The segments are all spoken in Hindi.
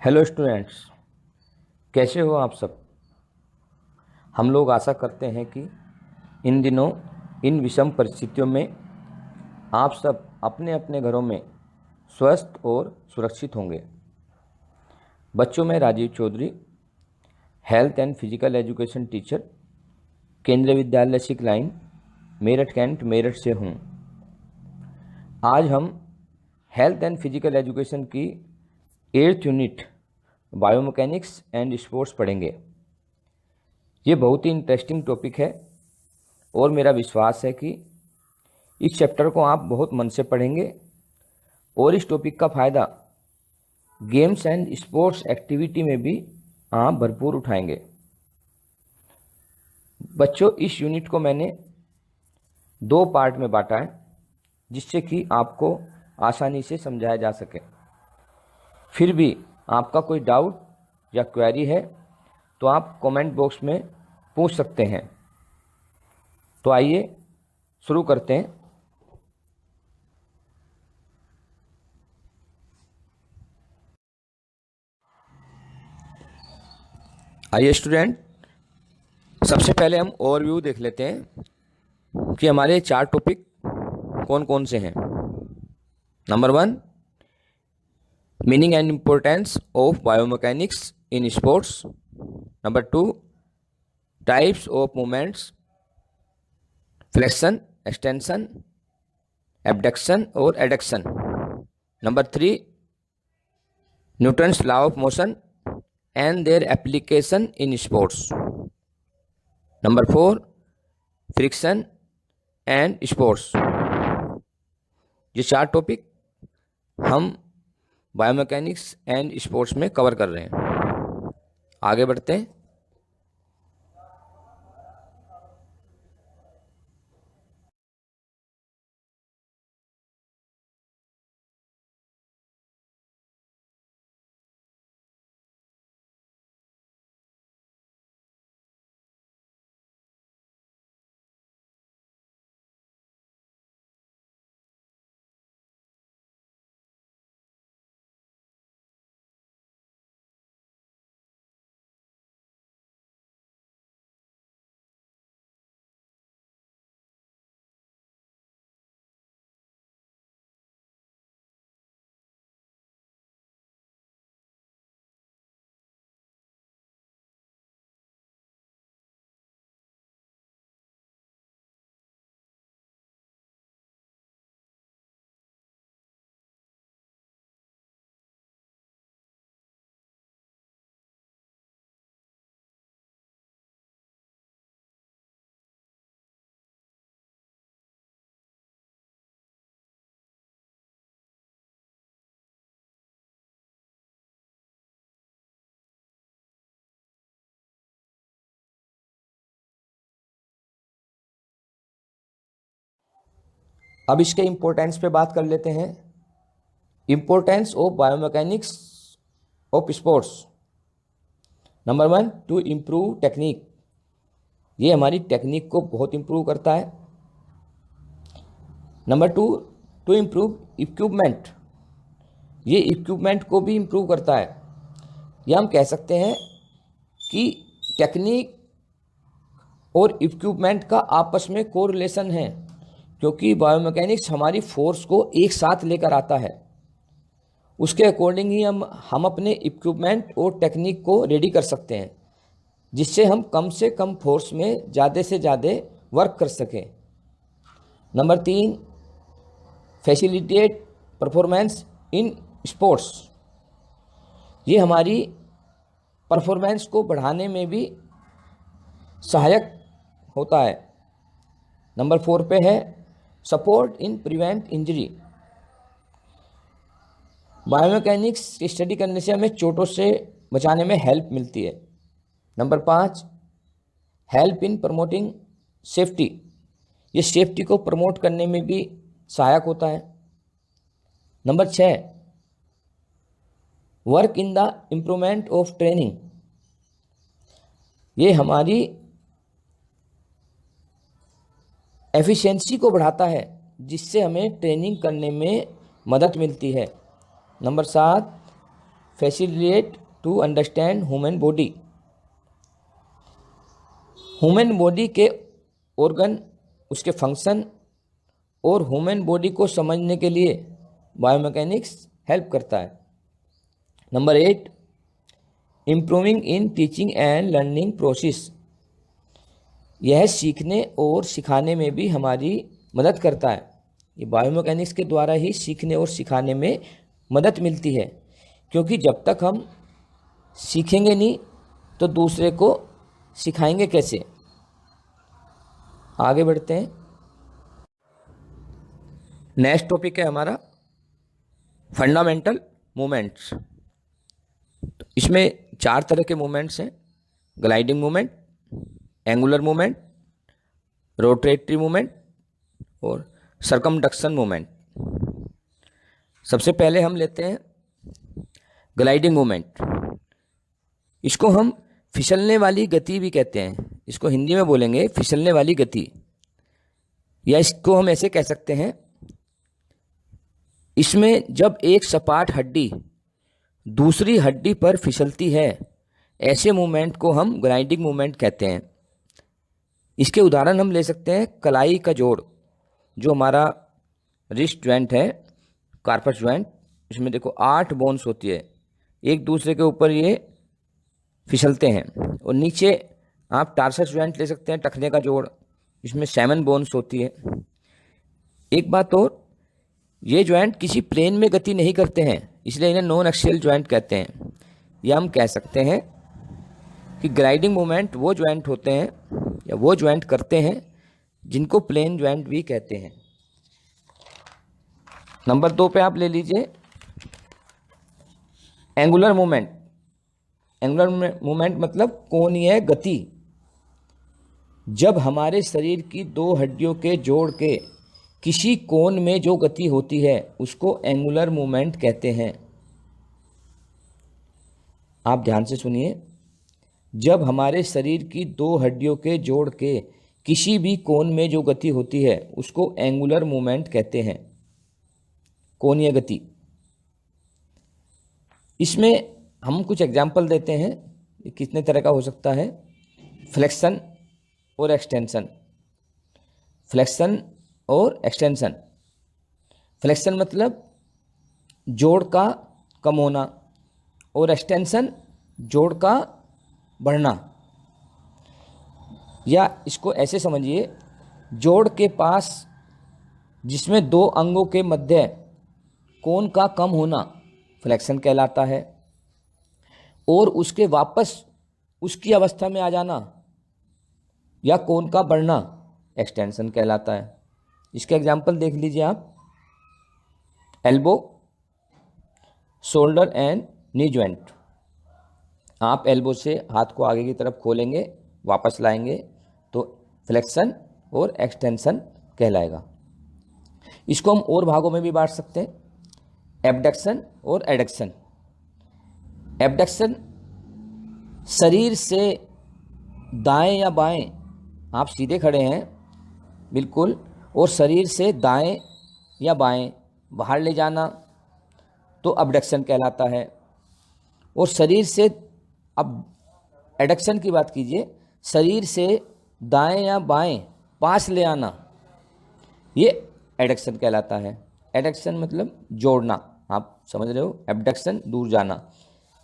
हेलो स्टूडेंट्स, कैसे हो आप सब। हम लोग आशा करते हैं कि इन दिनों इन विषम परिस्थितियों में आप सब अपने अपने घरों में स्वस्थ और सुरक्षित होंगे। बच्चों में Rajiv Chaudhary, health and physical education teacher, Kendriya Vidyalaya Sikh line, Meerut cantt Meerut से हूँ। आज हम हेल्थ एंड फिजिकल एजुकेशन की 8th unit biomechanics and sports पढ़ेंगे। ये बहुत ही इंटरेस्टिंग टॉपिक है और मेरा विश्वास है कि इस चैप्टर को आप बहुत मन से पढ़ेंगे और इस टॉपिक का फ़ायदा गेम्स एंड स्पोर्ट्स एक्टिविटी में भी आप भरपूर उठाएंगे। बच्चों, इस यूनिट को मैंने 2 पार्ट में बांटा है जिससे कि आपको आसानी से समझाया जा सके। फिर भी आपका कोई डाउट या क्वेरी है तो आप कमेंट बॉक्स में पूछ सकते हैं। तो आइए शुरू करते हैं। आइए स्टूडेंट, सबसे पहले हम ओवरव्यू देख लेते हैं कि हमारे 4 टॉपिक कौन कौन से हैं। Number 1, meaning and importance of biomechanics in sports. Number 2, types of movements, flexion, extension, abduction और adduction. Number 3, Newton's law of motion and their application in sports. Number 4, friction and sports. ये 4 टॉपिक हम बायोमैकेनिक्स एंड स्पोर्ट्स में कवर कर रहे हैं। आगे बढ़ते हैं। अब इसके इम्पोर्टेंस पे बात कर लेते हैं। Importance of biomechanics of sports. Number 1, to improve technique. ये हमारी टेक्निक को बहुत इम्प्रूव करता है। Number 2, to improve equipment. ये इक्विपमेंट को भी इम्प्रूव करता है। या हम कह सकते हैं कि टेक्निक और इक्विपमेंट का आपस में कोरिलेशन है, क्योंकि बायोमैकेनिक्स हमारी फोर्स को एक साथ लेकर आता है। उसके अकॉर्डिंग ही हम अपने इक्विपमेंट और टेक्निक को रेडी कर सकते हैं, जिससे हम कम से कम फोर्स में ज़्यादा से ज़्यादा वर्क कर सकें। Number 3, facilitate performance in sports. ये हमारी परफॉर्मेंस को बढ़ाने में भी सहायक होता है। नंबर 4 पे है support in prevent injury. Biomechanics की स्टडी करने से हमें चोटों से बचाने में हेल्प मिलती है। Number 5, help in promoting safety. ये सेफ्टी को प्रमोट करने में भी सहायक होता है। Number 6, work in the improvement of training. ये हमारी एफिशिएंसी को बढ़ाता है, जिससे हमें ट्रेनिंग करने में मदद मिलती है। Number 7, facilitate to understand human body. Human body के ऑर्गन, उसके फंक्शन और ह्यूमन बॉडी को समझने के लिए बायोमैकेनिक्स हेल्प करता है। Number 8, improving in teaching and learning process. यह सीखने और सिखाने में भी हमारी मदद करता है। ये बायोमैकेनिक्स के द्वारा ही सीखने और सिखाने में मदद मिलती है, क्योंकि जब तक हम सीखेंगे नहीं तो दूसरे को सिखाएंगे कैसे। आगे बढ़ते हैं। नेक्स्ट टॉपिक है हमारा फंडामेंटल मूवमेंट्स। तो इसमें 4 तरह के मूवमेंट्स हैं: gliding movement, angular movement, rotatory movement और सर्कमडक्शन मूवमेंट। सबसे पहले हम लेते हैं ग्लाइडिंग मूवमेंट। इसको हम फिसलने वाली गति भी कहते हैं। इसको हिंदी में बोलेंगे फिसलने वाली गति, या इसको हम ऐसे कह सकते हैं, इसमें जब एक सपाट हड्डी दूसरी हड्डी पर फिसलती है, ऐसे मूवमेंट को हम ग्लाइडिंग मूवमेंट कहते हैं। इसके उदाहरण हम ले सकते हैं कलाई का जोड़, जो हमारा रिस्ट जॉइंट है, कार्पस जॉइंट। इसमें देखो 8 बोन्स होती है, एक दूसरे के ऊपर ये फिसलते हैं। और नीचे आप टार्सस जॉइंट ले सकते हैं, टखने का जोड़, इसमें 7 बोन्स होती है। एक बात और, ये जॉइंट किसी प्लेन में गति नहीं करते हैं, इसलिए इन्हें नॉन एक्सियल जॉइंट कहते हैं। या हम कह सकते हैं कि ग्लाइडिंग मूवमेंट वो जॉइंट होते हैं या वो जॉइंट करते हैं जिनको प्लेन जॉइंट भी कहते हैं। नंबर 2 पे आप ले लीजिए एंगुलर मूवमेंट। एंगुलर मूवमेंट मतलब कोणीय गति। जब हमारे शरीर की 2 हड्डियों के जोड़ के किसी कोण में जो गति होती है उसको एंगुलर मूवमेंट कहते हैं। आप ध्यान से सुनिए, जब हमारे शरीर की 2 हड्डियों के जोड़ के किसी भी कोण में जो गति होती है उसको एंगुलर मूवमेंट कहते हैं, कोणीय गति। इसमें हम कुछ एग्जाम्पल देते हैं, कितने तरह का हो सकता है। फ्लेक्शन और एक्सटेंशन। फ्लेक्शन और एक्सटेंशन। फ्लेक्शन मतलब जोड़ का कम होना, और एक्सटेंशन जोड़ का बढ़ना। या इसको ऐसे समझिए, जोड़ के पास जिसमें 2 अंगों के मध्य कोण का कम होना फ्लेक्शन कहलाता है, और उसके वापस उसकी अवस्था में आ जाना या कोण का बढ़ना एक्सटेंशन कहलाता है। इसके एग्जाम्पल देख लीजिए आप, elbow, shoulder and knee joint. आप एल्बो से हाथ को आगे की तरफ खोलेंगे, वापस लाएंगे तो फ्लेक्शन और एक्सटेंशन कहलाएगा। इसको हम और भागों में भी बांट सकते हैं, एबडक्शन और एडक्शन। एबडक्शन शरीर से दाएं या बाएं, आप सीधे खड़े हैं बिल्कुल, और शरीर से दाएं या बाएं बाहर ले जाना तो अबडक्शन कहलाता है। और शरीर से, अब एडक्शन की बात कीजिए, शरीर से दाएं या बाएं पास ले आना, ये एडक्शन कहलाता है। एडक्शन मतलब जोड़ना, आप समझ रहे हो। एबडक्शन दूर जाना,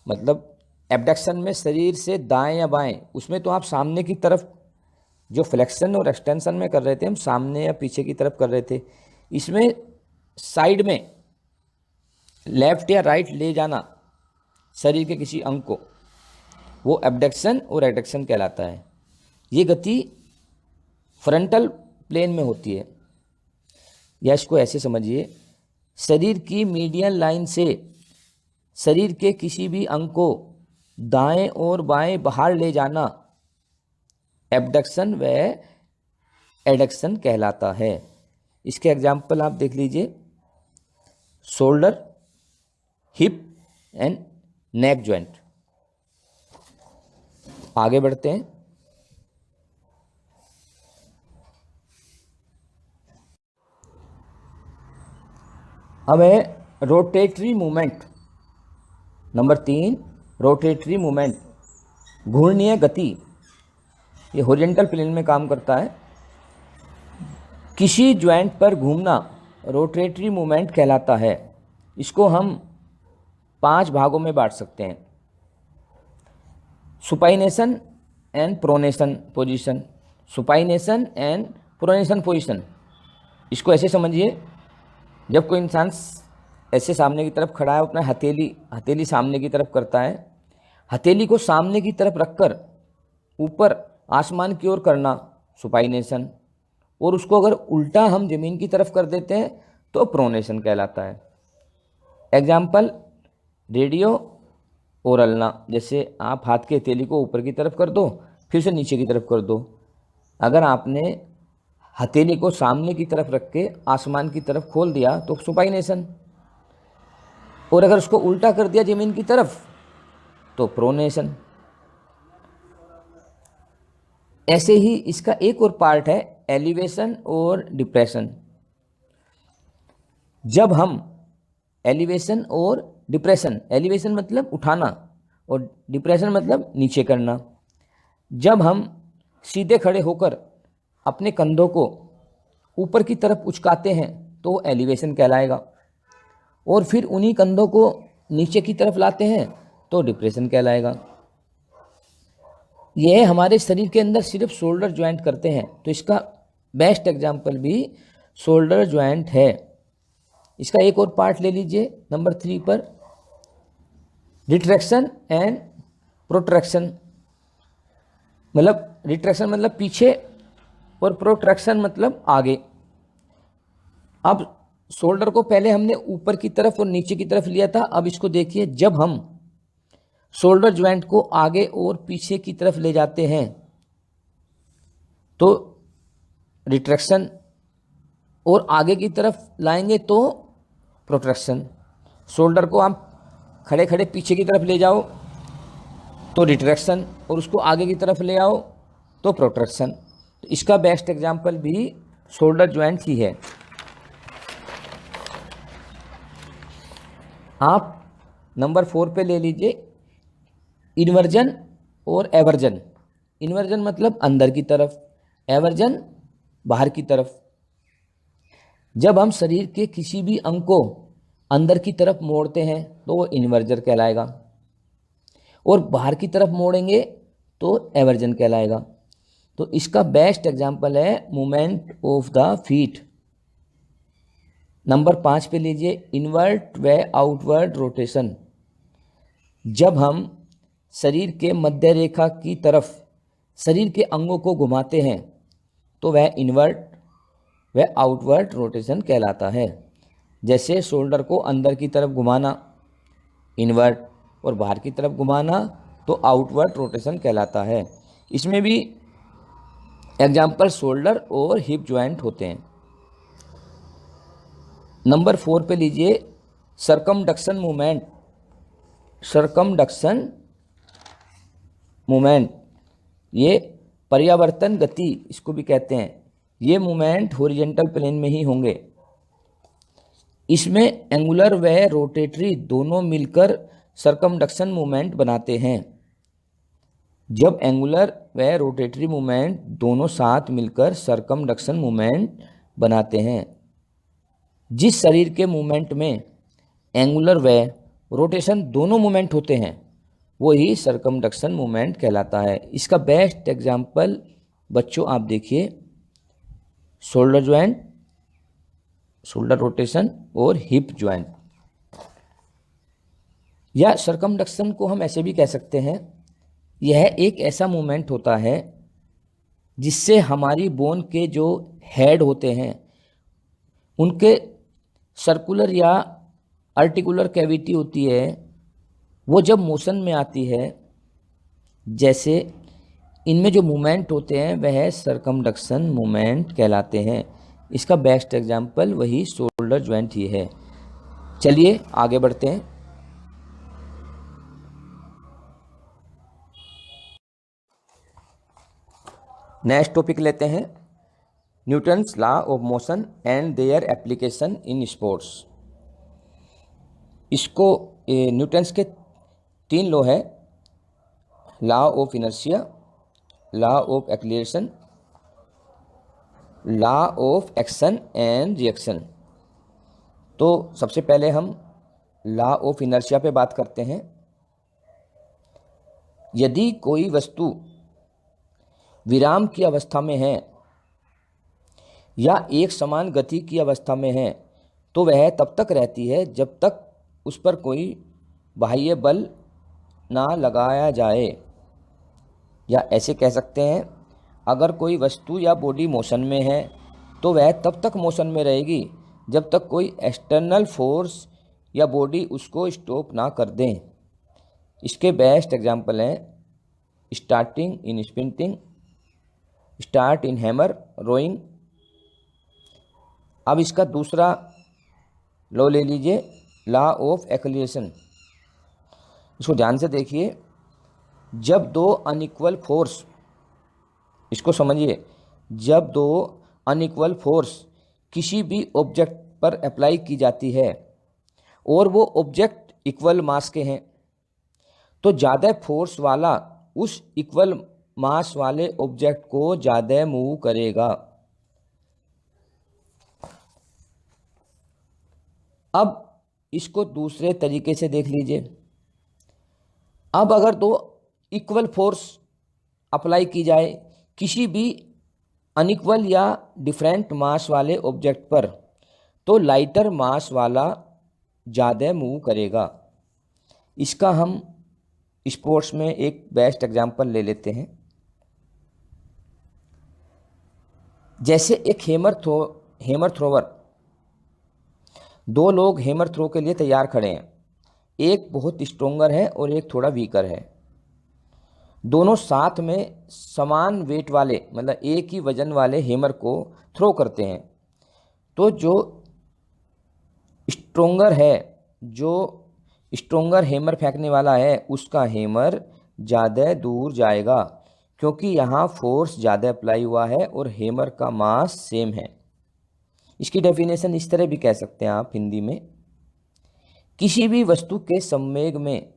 मतलब एबडक्शन में शरीर से दाएं या बाएं, उसमें तो आप सामने की तरफ, जो फ्लेक्शन और एक्सटेंशन में कर रहे थे हम सामने या पीछे की तरफ कर रहे थे, इसमें साइड में लेफ्ट या राइट ले जाना शरीर के किसी अंग को, वो एबडक्शन और एडक्शन कहलाता है। ये गति फ्रंटल प्लेन में होती है। या इसको ऐसे समझिए, शरीर की मीडियन लाइन से शरीर के किसी भी अंग को दाएं और बाएं बाहर ले जाना एबडक्शन व एडक्शन कहलाता है। इसके एग्जाम्पल आप देख लीजिए, shoulder, hip and neck joint. आगे बढ़ते हैं। अब है rotatory movement. Number 3 rotatory movement, घूर्णीय गति, ये हॉरिजॉन्टल प्लेन में काम करता है। किसी ज्वाइंट पर घूमना रोटेटरी मूवमेंट कहलाता है। इसको हम 5 भागों में बांट सकते हैं। Supination and pronation position, supination and pronation position. इसको ऐसे समझिए, जब कोई इंसान ऐसे सामने की तरफ खड़ा है, अपना हथेली सामने की तरफ करता है, हथेली को सामने की तरफ रखकर ऊपर आसमान की ओर करना सुपाइनेशन, और उसको अगर उल्टा हम जमीन की तरफ कर देते हैं तो प्रोनेशन कहलाता है। एग्जाम्पल, रेडियो और अल्ना, जैसे आप हाथ की हथेली को ऊपर की तरफ कर दो, फिर से नीचे की तरफ कर दो। अगर आपने हथेली को सामने की तरफ रख के आसमान की तरफ खोल दिया तो सुपाइनेशन, और अगर उसको उल्टा कर दिया जमीन की तरफ तो प्रोनेशन। ऐसे ही इसका एक और पार्ट है एलिवेशन और डिप्रेशन। जब हम एलिवेशन और डिप्रेशन, एलिवेशन मतलब उठाना और डिप्रेशन मतलब नीचे करना, जब हम सीधे खड़े होकर अपने कंधों को ऊपर की तरफ उचकाते हैं तो वो एलिवेशन कहलाएगा, और फिर उन्हीं कंधों को नीचे की तरफ लाते हैं तो डिप्रेशन कहलाएगा। यह हमारे शरीर के अंदर सिर्फ शोल्डर ज्वाइंट करते हैं, तो इसका बेस्ट एग्जाम्पल भी शोल्डर ज्वाइंट है। इसका एक और पार्ट ले लीजिए नंबर 3 पर, रिट्रैक्शन एंड प्रोट्रैक्शन। मतलब रिट्रैक्शन मतलब पीछे और प्रोट्रैक्शन मतलब आगे। अब शोल्डर को पहले हमने ऊपर की तरफ और नीचे की तरफ लिया था, अब इसको देखिए, जब हम शोल्डर ज्वाइंट को आगे और पीछे की तरफ ले जाते हैं तो रिट्रैक्शन, और आगे की तरफ लाएंगे तो प्रोट्रैक्शन। शोल्डर को आप खड़े खड़े पीछे की तरफ ले जाओ तो रिट्रैक्शन, और उसको आगे की तरफ ले आओ तो प्रोट्रैक्शन। तो इसका बेस्ट एग्जाम्पल भी शोल्डर ज्वाइंट ही है। आप नंबर 4 पे ले लीजिए इन्वर्जन और एवर्जन। इन्वर्जन मतलब अंदर की तरफ, एवर्जन बाहर की तरफ। जब हम शरीर के किसी भी अंग को अंदर की तरफ मोड़ते हैं तो वो इन्वर्जन कहलाएगा, और बाहर की तरफ मोड़ेंगे तो एवर्जन कहलाएगा। तो इसका बेस्ट एग्जाम्पल है movement of the feet. Number 5 पे लीजिए इनवर्ट व आउटवर्ड रोटेशन। जब हम शरीर के मध्य रेखा की तरफ शरीर के अंगों को घुमाते हैं तो वह इनवर्ट व आउटवर्ड रोटेशन कहलाता है। जैसे शोल्डर को अंदर की तरफ घुमाना इनवर्ट, और बाहर की तरफ घुमाना तो आउटवर्ड रोटेशन कहलाता है। इसमें भी एग्जाम्पल शोल्डर और हिप ज्वाइंट होते हैं। नंबर 4 पे लीजिए सरकमडक्शन मूवमेंट। सरकमडक्शन मूवमेंट, ये पर्यावर्तन गति इसको भी कहते हैं। ये मूवमेंट हॉरिजॉन्टल प्लेन में ही होंगे। इसमें एंगुलर व रोटेटरी दोनों मिलकर सरकमडक्शन मूवमेंट बनाते हैं। जब एंगुलर व रोटेटरी मूवमेंट दोनों साथ मिलकर सरकमडक्शन मूवमेंट बनाते हैं। जिस शरीर के मूवमेंट में एंगुलर व रोटेशन दोनों मूवमेंट होते हैं वो ही सरकमडक्शन मूवमेंट कहलाता है। इसका बेस्ट एग्जाम्पल बच्चों आप देखिए, शोल्डर ज्वाइंट, शोल्डर रोटेशन और हिप ज्वाइंट। या सरकमडक्शन को हम ऐसे भी कह सकते हैं, यह एक ऐसा मूवमेंट होता है जिससे हमारी बोन के जो हेड होते हैं उनके सर्कुलर या आर्टिकुलर कैविटी होती है, वो जब मोशन में आती है, जैसे इनमें जो मूवमेंट होते हैं वह सरकमडक्शन मूवमेंट कहलाते हैं। इसका बेस्ट एग्जाम्पल वही शोल्डर ज्वाइंट ही है। चलिए आगे बढ़ते हैं। नेक्स्ट टॉपिक लेते हैं, Newton's law of motion and their application in sports. इसको न्यूटन्स के तीन लॉ है, law of inertia, law of acceleration, law of action and reaction. तो सबसे पहले हम लॉ ऑफ इनर्शिया पे बात करते हैं। यदि कोई वस्तु विराम की अवस्था में है या एक समान गति की अवस्था में है तो वह तब तक रहती है जब तक उस पर कोई बाह्य बल ना लगाया जाए। या ऐसे कह सकते हैं, अगर कोई वस्तु या बॉडी मोशन में है तो वह तब तक मोशन में रहेगी जब तक कोई एक्सटर्नल फोर्स या बॉडी उसको स्टॉप ना कर दें। इसके बेस्ट एग्जाम्पल हैं starting in sprinting, start in hammer, rowing. अब इसका दूसरा लॉ ले लीजिए, लॉ ऑफ एक्सीलरेशन। इसको ध्यान से देखिए। जब दो अनइक्वल फोर्स, इसको समझिए, जब दो अनइक्वल फोर्स किसी भी ऑब्जेक्ट पर अप्लाई की जाती है और वो ऑब्जेक्ट इक्वल मास के हैं तो ज़्यादा फोर्स वाला उस इक्वल मास वाले ऑब्जेक्ट को ज़्यादा मूव करेगा। अब इसको दूसरे तरीके से देख लीजिए। अब अगर दो इक्वल फोर्स अप्लाई की जाए किसी भी अनइक्वल या डिफरेंट मास वाले ऑब्जेक्ट पर तो लाइटर मास वाला ज़्यादा मूव करेगा। इसका हम स्पोर्ट्स में एक बेस्ट एग्जांपल ले लेते हैं। जैसे एक हेमर थ्रोवर, दो लोग हेमर थ्रो के लिए तैयार खड़े हैं। एक बहुत स्ट्रोंगर है और एक थोड़ा वीकर है। दोनों साथ में समान वेट वाले, मतलब एक ही वजन वाले हेमर को थ्रो करते हैं। तो जो स्ट्रोंगर हेमर फेंकने वाला है उसका हेमर ज़्यादा दूर जाएगा क्योंकि यहाँ फोर्स ज़्यादा अप्लाई हुआ है और हेमर का मास सेम है। इसकी डेफिनेशन इस तरह भी कह सकते हैं आप हिंदी में, किसी भी वस्तु के संवेग में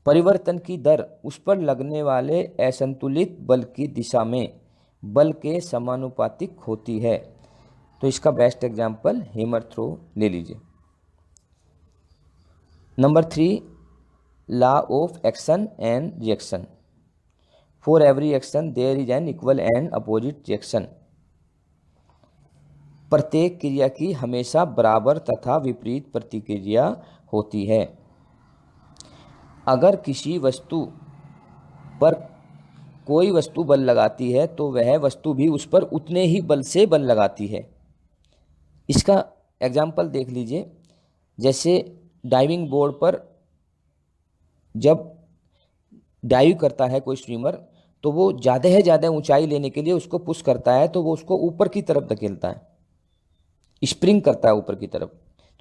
परिवर्तन की दर उस पर लगने वाले असंतुलित बल की दिशा में बल के समानुपातिक होती है। तो इसका बेस्ट एग्जांपल हेमर थ्रो ले लीजिए। Number 3, law of action and reaction. For every action there is an equal and opposite reaction. प्रत्येक क्रिया की हमेशा बराबर तथा विपरीत प्रतिक्रिया होती है। अगर किसी वस्तु पर कोई वस्तु बल लगाती है तो वह वस्तु भी उस पर उतने ही बल से बल लगाती है। इसका एग्जाम्पल देख लीजिए। जैसे डाइविंग बोर्ड पर जब डाइव करता है कोई स्विमर तो वो ज़्यादा से ज़्यादा ऊंचाई लेने के लिए उसको पुश करता है, तो वो उसको ऊपर की तरफ धकेलता है, स्प्रिंग करता है ऊपर की तरफ।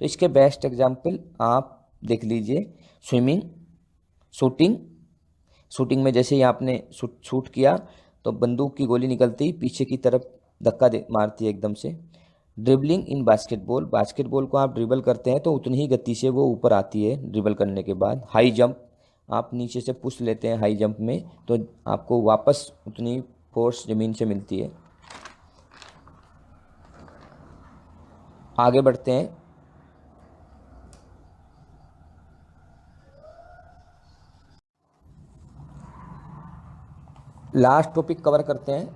तो इसके बेस्ट एग्जाम्पल आप देख लीजिए, स्विमिंग, शूटिंग में जैसे ही आपने शूट किया तो बंदूक की गोली निकलती ही पीछे की तरफ धक्का मारती है एकदम से। ड्रिबलिंग इन बास्केटबॉल को आप ड्रिबल करते हैं तो उतनी ही गति से वो ऊपर आती है ड्रिबल करने के बाद। हाई जंप, आप नीचे से पुश लेते हैं हाई जंप में तो आपको वापस उतनी फोर्स ज़मीन से मिलती है। आगे बढ़ते हैं। लास्ट टॉपिक कवर करते हैं,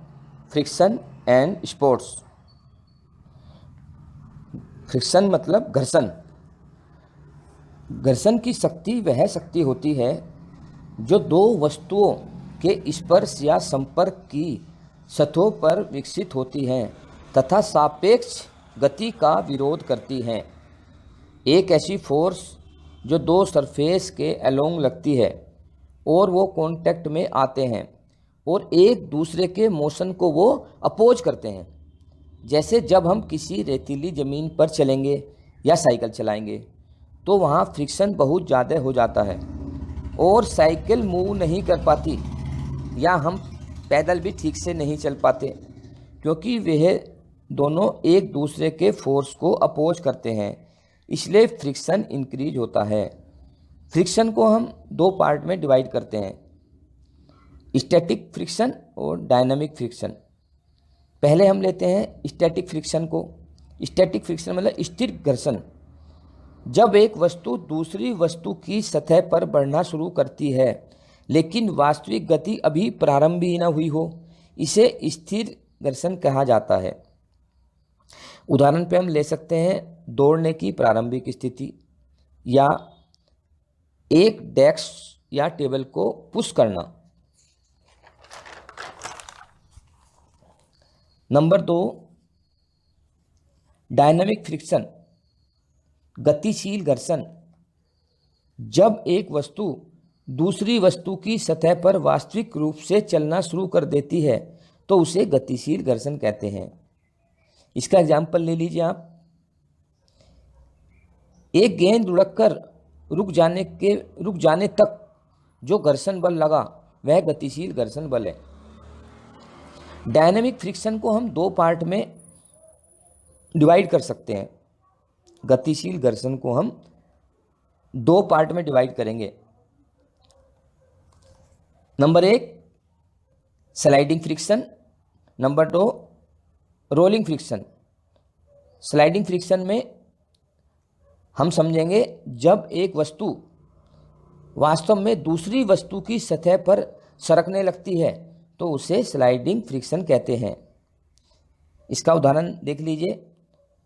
फ्रिक्शन एंड स्पोर्ट्स। फ्रिक्शन मतलब घर्षण। घर्षण की शक्ति वह शक्ति होती है जो दो वस्तुओं के स्पर्श या संपर्क की सतहों पर विकसित होती है तथा सापेक्ष गति का विरोध करती है। एक ऐसी फोर्स जो दो सरफेस के अलोंग लगती है और वो कांटेक्ट में आते हैं और एक दूसरे के मोशन को वो अपोज करते हैं। जैसे जब हम किसी रेतीली ज़मीन पर चलेंगे या साइकिल चलाएंगे तो वहाँ फ्रिक्शन बहुत ज़्यादा हो जाता है और साइकिल मूव नहीं कर पाती या हम पैदल भी ठीक से नहीं चल पाते क्योंकि वह दोनों एक दूसरे के फोर्स को अपोज करते हैं, इसलिए फ्रिक्शन इंक्रीज होता है। फ्रिक्शन को हम दो पार्ट में डिवाइड करते हैं, स्टैटिक फ्रिक्शन और डायनामिक फ्रिक्शन। पहले हम लेते हैं स्टैटिक फ्रिक्शन को। स्टैटिक फ्रिक्शन मतलब स्थिर घर्षण। जब एक वस्तु दूसरी वस्तु की सतह पर बढ़ना शुरू करती है लेकिन वास्तविक गति अभी प्रारंभ ही न हुई हो, इसे स्थिर घर्षण कहा जाता है। उदाहरण पे हम ले सकते हैं दौड़ने की प्रारंभिक स्थिति, या एक डेस्क या टेबल को पुश करना। नंबर 2, डायनामिक फ्रिक्शन, गतिशील घर्षण। जब एक वस्तु दूसरी वस्तु की सतह पर वास्तविक रूप से चलना शुरू कर देती है तो उसे गतिशील घर्षण कहते हैं। इसका एग्जाम्पल ले लीजिए आप। एक गेंद लुढ़ककर रुक जाने तक जो घर्षण बल लगा वह गतिशील घर्षण बल है। डायनामिक फ्रिक्शन को हम दो पार्ट में डिवाइड कर सकते हैं। गतिशील घर्षण को हम दो पार्ट में डिवाइड करेंगे। Number 1 sliding friction, number 2 rolling friction. Sliding friction में हम समझेंगे जब एक वस्तु वास्तव में दूसरी वस्तु की सतह पर सरकने लगती है तो उसे स्लाइडिंग फ्रिक्शन कहते हैं। इसका उदाहरण देख लीजिए,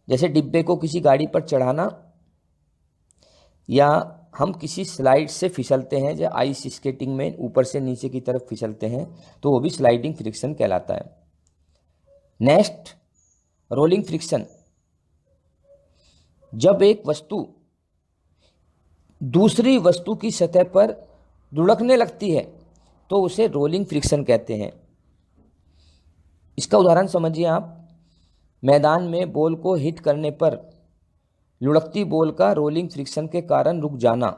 जैसे डिब्बे को किसी गाड़ी पर चढ़ाना, या हम किसी स्लाइड से फिसलते हैं, जैसे आइस स्केटिंग में ऊपर से नीचे की तरफ फिसलते हैं तो वो भी स्लाइडिंग फ्रिक्शन कहलाता है। Next, rolling friction. जब एक वस्तु दूसरी वस्तु की सतह पर लुढ़कने लगती है तो उसे रोलिंग फ्रिक्शन कहते हैं। इसका उदाहरण समझिए आप, मैदान में बॉल को हिट करने पर लुढ़कती बॉल का रोलिंग फ्रिक्शन के कारण रुक जाना।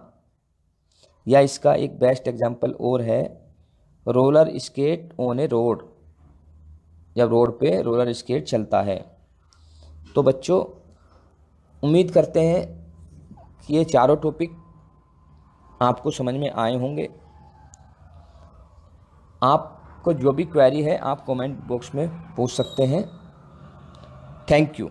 या इसका एक बेस्ट एग्जांपल और है, roller skate on a road, जब रोड पे रोलर स्केट चलता है। तो बच्चों, उम्मीद करते हैं कि ये चारों टॉपिक आपको समझ में आए होंगे। आपको जो भी क्वेरी है आप कमेंट बॉक्स में पूछ सकते हैं। Thank you.